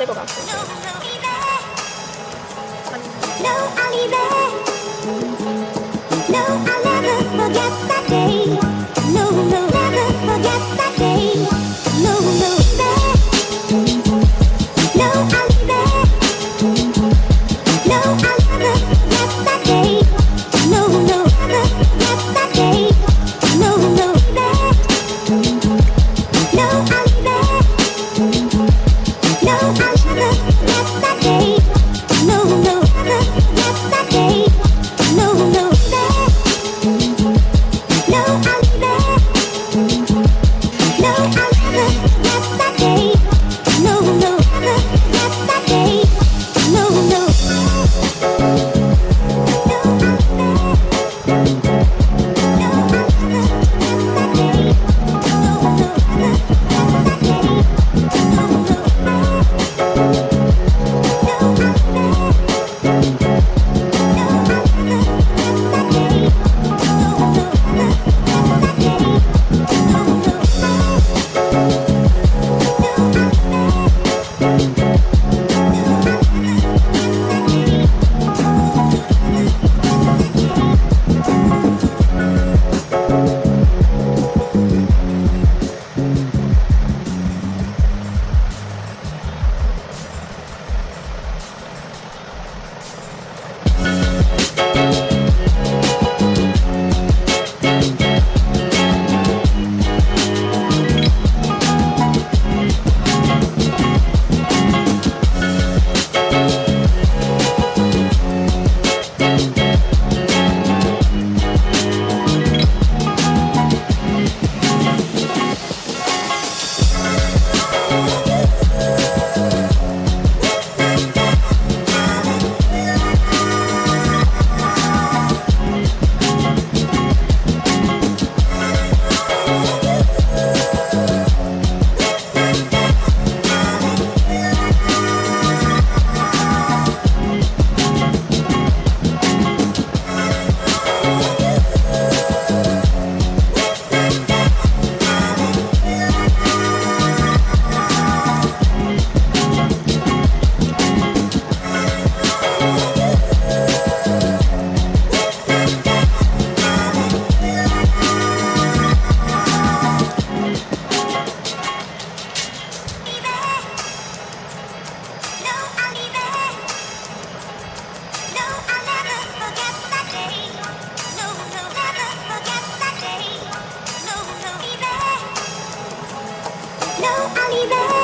될 것 같아요. No, I'll be there. No, I'll never forget that day. No, no, never forget that day. No, no, there. No, I'll be there. No, I'll never forget that day. No, no, never forget that day. No, no, there. No, I'll be there. No, I'll never forget that day. No, no, never forget that day. No, no, there. No, I'll be there. No, I'll never forget that day. No, no, never forget that day. No, no. No, I'll be there.